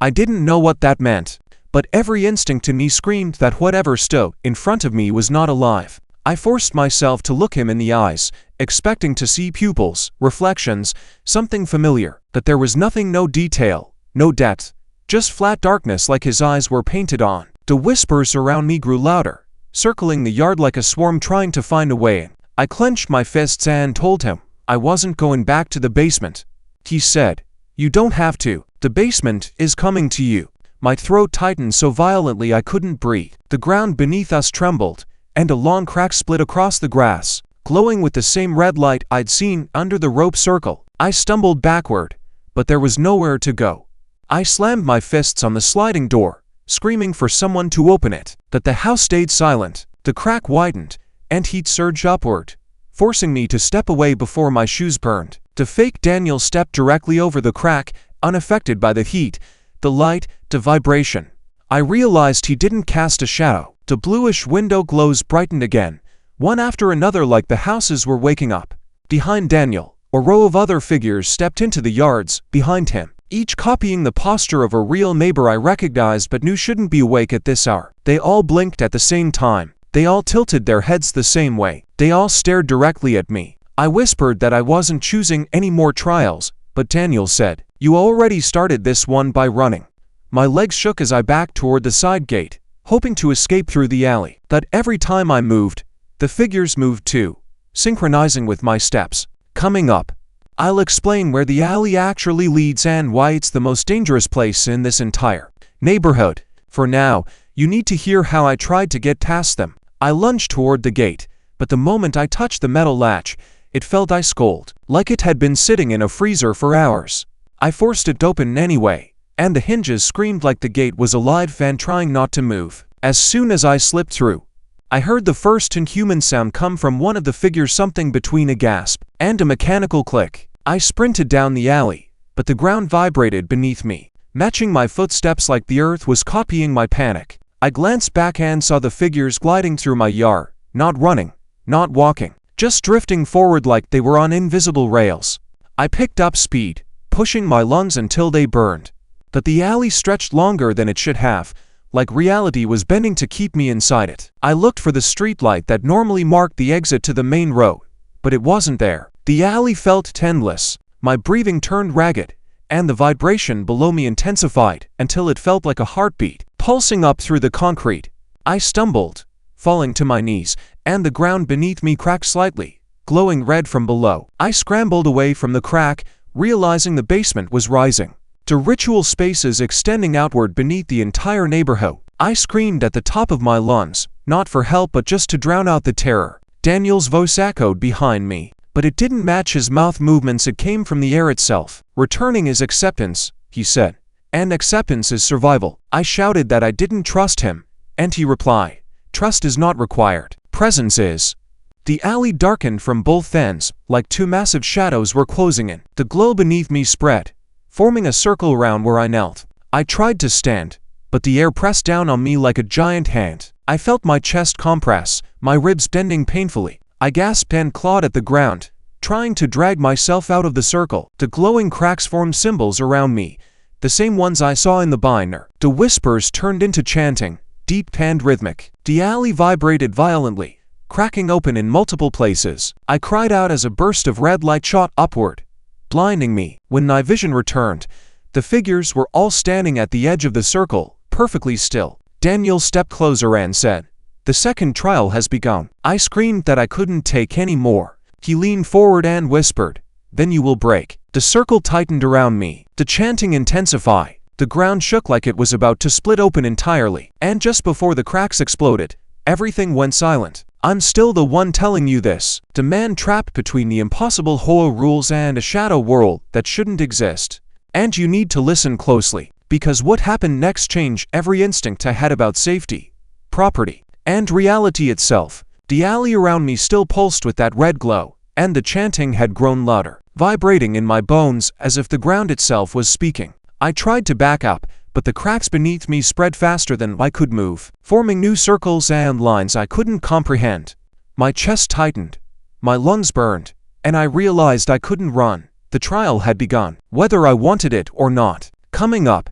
I didn't know what that meant, but every instinct in me screamed that whatever stood in front of me was not alive. I forced myself to look him in the eyes, expecting to see pupils, reflections, something familiar, but there was nothing, no detail, no depth, just flat darkness like his eyes were painted on. The whispers around me grew louder, circling the yard like a swarm trying to find a way in. I clenched my fists and told him I wasn't going back to the basement. He said, "You don't have to. The basement is coming to you." My throat tightened so violently I couldn't breathe. The ground beneath us trembled, and a long crack split across the grass, glowing with the same red light I'd seen under the rope circle. I stumbled backward, but there was nowhere to go. I slammed my fists on the sliding door, screaming for someone to open it. But the house stayed silent. The crack widened, and heat surged upward, forcing me to step away before my shoes burned. The fake Daniel stepped directly over the crack, unaffected by the heat, the light, the vibration. I realized he didn't cast a shadow. The bluish window glows brightened again, one after another, like the houses were waking up. Behind Daniel, A row of other figures stepped into the yards behind him, each copying the posture of a real neighbor I recognized but knew shouldn't be awake at this hour. They all blinked at the same time. They all tilted their heads the same way. They all stared directly at me. I whispered that I wasn't choosing any more trials, but Daniel said, "You already started this one by running." My legs shook as I backed toward the side gate, hoping to escape through the alley. But every time I moved, the figures moved too, synchronizing with my steps. Coming up, I'll explain where the alley actually leads and why it's the most dangerous place in this entire neighborhood. For now, you need to hear how I tried to get past them. I lunged toward the gate, but the moment I touched the metal latch, it felt ice cold, like it had been sitting in a freezer for hours. I forced it open anyway, and the hinges screamed like the gate was alive and trying not to move. As soon as I slipped through, I heard the first inhuman sound come from one of the figures, something between a gasp and a mechanical click. I sprinted down the alley, but the ground vibrated beneath me, matching my footsteps like the earth was copying my panic. I glanced back and saw the figures gliding through my yard, not running, not walking, just drifting forward like they were on invisible rails. I picked up speed, pushing my lungs until they burned. But the alley stretched longer than it should have, like reality was bending to keep me inside it. I looked for the streetlight that normally marked the exit to the main road, but it wasn't there. The alley felt endless. My breathing turned ragged, and the vibration below me intensified until it felt like a heartbeat, pulsing up through the concrete. I stumbled, falling to my knees, and the ground beneath me cracked slightly, glowing red from below. I scrambled away from the crack, realizing the basement was rising to ritual spaces extending outward beneath the entire neighborhood. I screamed at the top of my lungs, not for help but just to drown out the terror. Daniel's voice echoed behind me, but it didn't match his mouth movements. It came from the air itself. "Returning is acceptance," he said, "and acceptance is survival." I shouted that I didn't trust him, and he replied, "Trust is not required. Presence is." The alley darkened from both ends, like two massive shadows were closing in. The glow beneath me spread, forming a circle around where I knelt. I tried to stand, but the air pressed down on me like a giant hand. I felt my chest compress, my ribs bending painfully. I gasped and clawed at the ground, trying to drag myself out of the circle. The glowing cracks formed symbols around me, the same ones I saw in the binder. The whispers turned into chanting, deep and rhythmic. The alley vibrated violently, cracking open in multiple places. I cried out as a burst of red light shot upward, blinding me. When my vision returned, the figures were all standing at the edge of the circle, perfectly still. Daniel stepped closer and said, "The second trial has begun." I screamed that I couldn't take any more. He leaned forward and whispered, "Then you will break." The circle tightened around me. The chanting intensified. The ground shook like it was about to split open entirely. And just before the cracks exploded, everything went silent. "I'm still the one telling you this," the man trapped between the impossible HOA rules and a shadow world that shouldn't exist. "And you need to listen closely, because what happened next changed every instinct I had about safety, property, and reality itself." The alley around me still pulsed with that red glow, and the chanting had grown louder, vibrating in my bones as if the ground itself was speaking. I tried to back up, but the cracks beneath me spread faster than I could move, forming new circles and lines I couldn't comprehend. My chest tightened, my lungs burned, and I realized I couldn't run. The trial had begun, whether I wanted it or not. Coming up,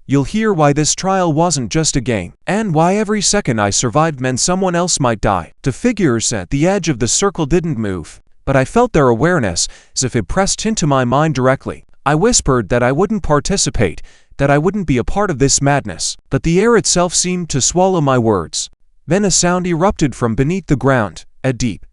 you'll hear why this trial wasn't just a game, and why every second I survived meant someone else might die. The figures at the edge of the circle didn't move, but I felt their awareness as if it pressed into my mind directly. I whispered that I wouldn't participate, that I wouldn't be a part of this madness, but the air itself seemed to swallow my words. Then a sound erupted from beneath the ground, a deep,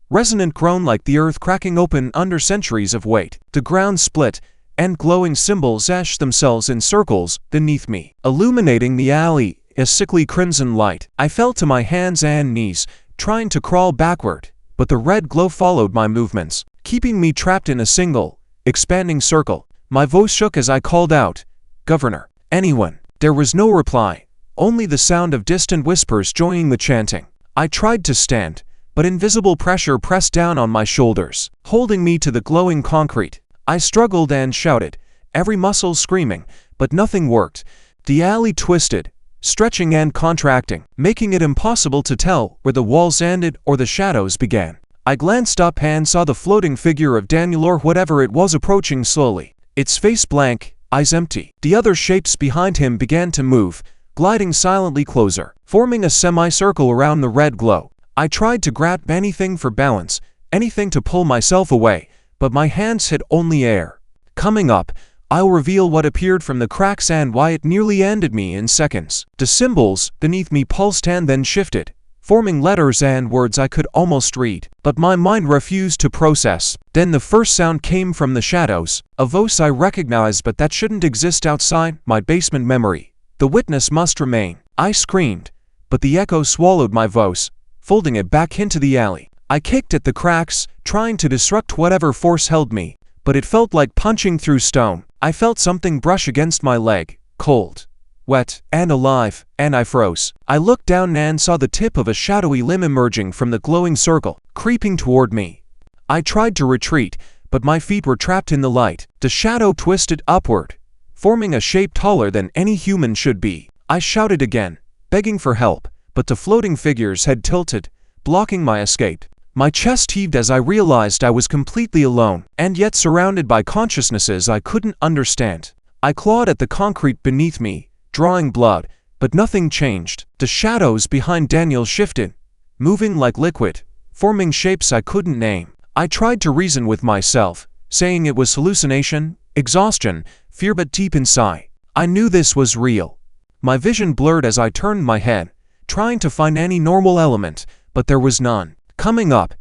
resonant groan like the earth cracking open under centuries of weight. The ground split, and glowing symbols etched themselves in circles beneath me, illuminating the alley, a sickly crimson light. I fell to my hands and knees, trying to crawl backward, but the red glow followed my movements, keeping me trapped in a single, expanding circle. My voice shook as I called out, "Governor, anyone." There was no reply, only the sound of distant whispers joining the chanting. I tried to stand, but invisible pressure pressed down on my shoulders, holding me to the glowing concrete. I struggled and shouted, every muscle screaming, but nothing worked. The alley twisted, stretching and contracting, making it impossible to tell where the walls ended or the shadows began. I glanced up and saw the floating figure of Daniel or whatever it was approaching slowly, its face blank, eyes empty. The other shapes behind him began to move, gliding silently closer, forming a semicircle around the red glow. I tried to grab anything for balance, anything to pull myself away, but my hands hit only air. Coming up, I'll reveal what appeared from the cracks and why it nearly ended me in seconds. The symbols beneath me pulsed and then shifted, forming letters and words I could almost read, but my mind refused to process. Then the first sound came from the shadows, a voice I recognized but that shouldn't exist outside my basement memory. The witness must remain. I screamed, but the echo swallowed my voice, folding it back into the alley. I kicked at the cracks, trying to disrupt whatever force held me, but it felt like punching through stone. I felt something brush against my leg, cold, wet, and alive, and I froze. I looked down and saw the tip of a shadowy limb emerging from the glowing circle, creeping toward me. I tried to retreat, but my feet were trapped in the light. The shadow twisted upward, forming a shape taller than any human should be. I shouted again, begging for help, but the floating figures had tilted, blocking my escape. My chest heaved as I realized I was completely alone, and yet surrounded by consciousnesses I couldn't understand. I clawed at the concrete beneath me, drawing blood, but nothing changed. The shadows behind Daniel shifted, moving like liquid, forming shapes I couldn't name. I tried to reason with myself, saying it was hallucination, exhaustion, fear, but deep inside, I knew this was real. My vision blurred as I turned my head, trying to find any normal element, but there was none. Coming up,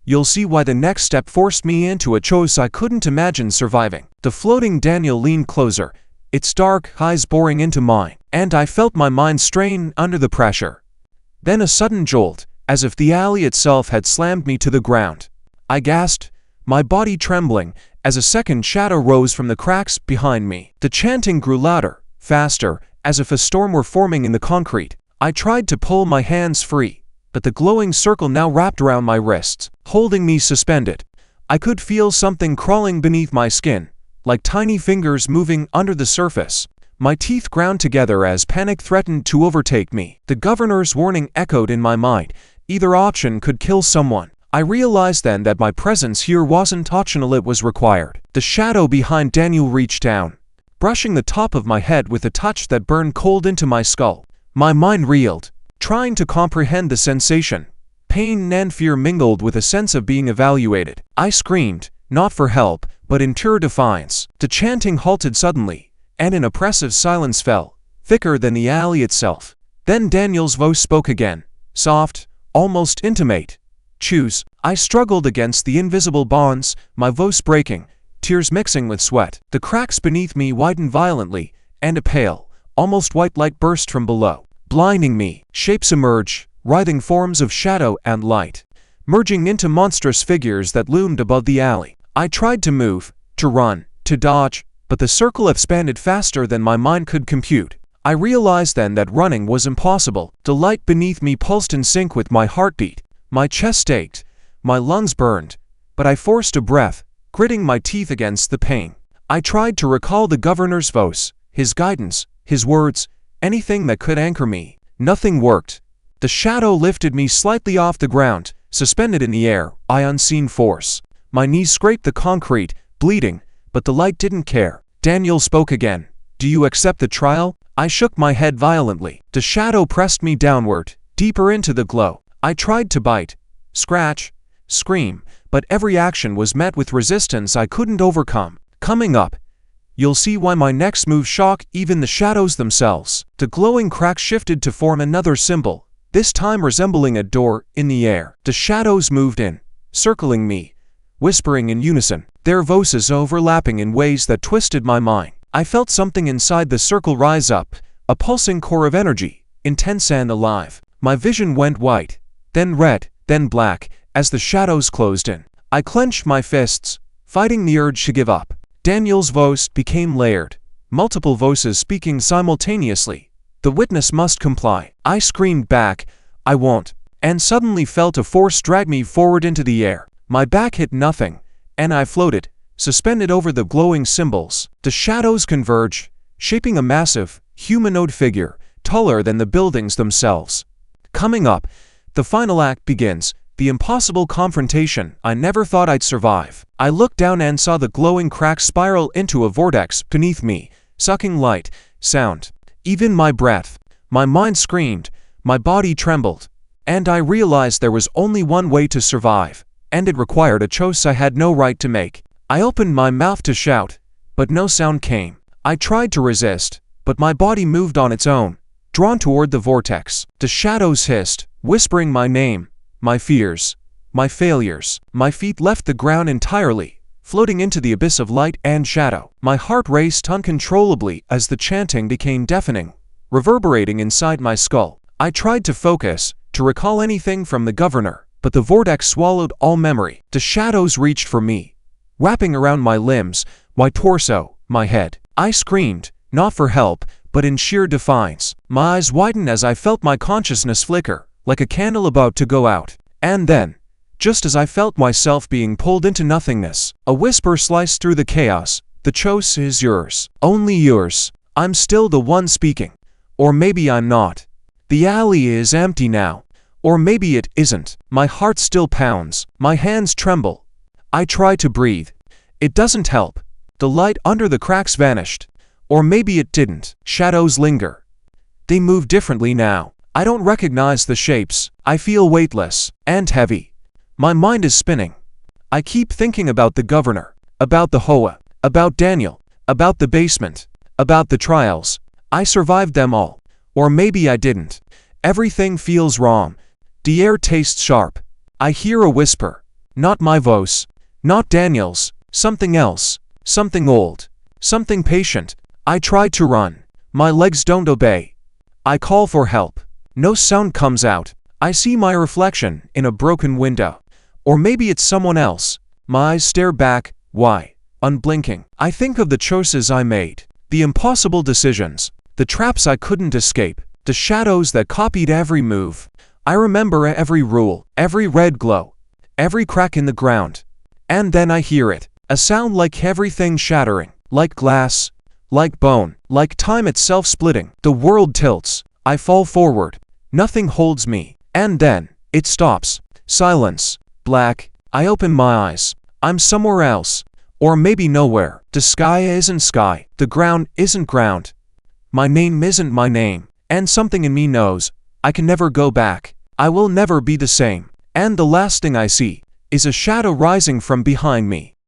you'll see why the next step forced me into a choice I couldn't imagine surviving. The floating Daniel leaned closer, its dark eyes boring into mine, and I felt my mind strain under the pressure. Then a sudden jolt, as if the alley itself had slammed me to the ground. I gasped, my body trembling, as a second shadow rose from the cracks behind me. The chanting grew louder, faster, as if a storm were forming in the concrete. I tried to pull my hands free, but the glowing circle now wrapped around my wrists, holding me suspended. I could feel something crawling beneath my skin, like tiny fingers moving under the surface. My teeth ground together as panic threatened to overtake me. The governor's warning echoed in my mind. Either option could kill someone. I realized then that my presence here wasn't optional, it was required. The shadow behind Daniel reached down, brushing the top of my head with a touch that burned cold into my skull. My mind reeled, trying to comprehend the sensation. Pain and fear mingled with a sense of being evaluated. I screamed, not for help, but in pure defiance. The chanting halted suddenly, and an oppressive silence fell, thicker than the alley itself. Then Daniel's voice spoke again, soft, almost intimate. Choose. I struggled against the invisible bonds, my voice breaking, tears mixing with sweat. The cracks beneath me widened violently, and a pale, almost white light burst from below, blinding me. Shapes emerged, writhing forms of shadow and light, merging into monstrous figures that loomed above the alley. I tried to move, to run, to dodge, but the circle expanded faster than my mind could compute. I realized then that running was impossible. The light beneath me pulsed in sync with my heartbeat. My chest ached, my lungs burned, but I forced a breath, gritting my teeth against the pain. I tried to recall the governor's voice, his guidance, his words, anything that could anchor me. Nothing worked. The shadow lifted me slightly off the ground, suspended in the air by unseen force. My knees scraped the concrete, bleeding, but the light didn't care. Daniel spoke again. Do you accept the trial? I shook my head violently. The shadow pressed me downward, deeper into the glow. I tried to bite, scratch, scream, but every action was met with resistance I couldn't overcome. Coming up, you'll see why my next move shocked even the shadows themselves. The glowing crack shifted to form another symbol, this time resembling a door in the air. The shadows moved in, circling me, whispering in unison, their voices overlapping in ways that twisted my mind. I felt something inside the circle rise up, a pulsing core of energy, intense and alive. My vision went white, then red, then black, as the shadows closed in. I clenched my fists, fighting the urge to give up. Daniel's voice became layered, multiple voices speaking simultaneously. The witness must comply. I screamed back, I won't, and suddenly felt a force drag me forward into the air. My back hit nothing, and I floated, suspended over the glowing symbols. The shadows converged, shaping a massive, humanoid figure, taller than the buildings themselves. Coming up, the final act begins, The impossible confrontation I never thought I'd survive. I looked down and saw the glowing crack spiral into a vortex beneath me, sucking light, sound, even my breath. My mind screamed, my body trembled, and I realized there was only one way to survive, and it required a choice I had no right to make. I opened my mouth to shout, but no sound came. I tried to resist, but my body moved on its own, drawn toward the vortex. The shadows hissed, whispering my name, my fears, my failures. My feet left the ground entirely, floating into the abyss of light and shadow. My heart raced uncontrollably as the chanting became deafening, reverberating inside my skull. I tried to focus, to recall anything from the governor, but the vortex swallowed all memory. The shadows reached for me, wrapping around my limbs, my torso, my head. I screamed, not for help, but in sheer defiance. My eyes widened as I felt my consciousness flicker, like a candle about to go out. And then, just as I felt myself being pulled into nothingness, a whisper sliced through the chaos. The choice is yours. Only yours. I'm still the one speaking. Or maybe I'm not. The alley is empty now. Or maybe it isn't. My heart still pounds. My hands tremble. I try to breathe. It doesn't help. The light under the cracks vanished. Or maybe it didn't. Shadows linger. They move differently now. I don't recognize the shapes. I feel weightless and heavy. My mind is spinning. I keep thinking about the governor, about the HOA, about Daniel, about the basement, about the trials. I survived them all. Or maybe I didn't. Everything feels wrong. The air tastes sharp. I hear a whisper. Not my voice. Not Daniel's. Something else. Something old. Something patient. I try to run. My legs don't obey. I call for help. No sound comes out. I see my reflection in a broken window. Or maybe it's someone else. My eyes stare back. Why? Unblinking. I think of the choices I made. The impossible decisions. The traps I couldn't escape. The shadows that copied every move. I remember every rule, every red glow, every crack in the ground. And then I hear it. A sound like everything shattering. Like glass. Like bone. Like time itself splitting. The world tilts. I fall forward. Nothing holds me. And then, it stops. Silence. Black. I open my eyes. I'm somewhere else. Or maybe nowhere. The sky isn't sky. The ground isn't ground. My name isn't my name. And something in me knows, I can never go back. I will never be the same. And the last thing I see, is a shadow rising from behind me.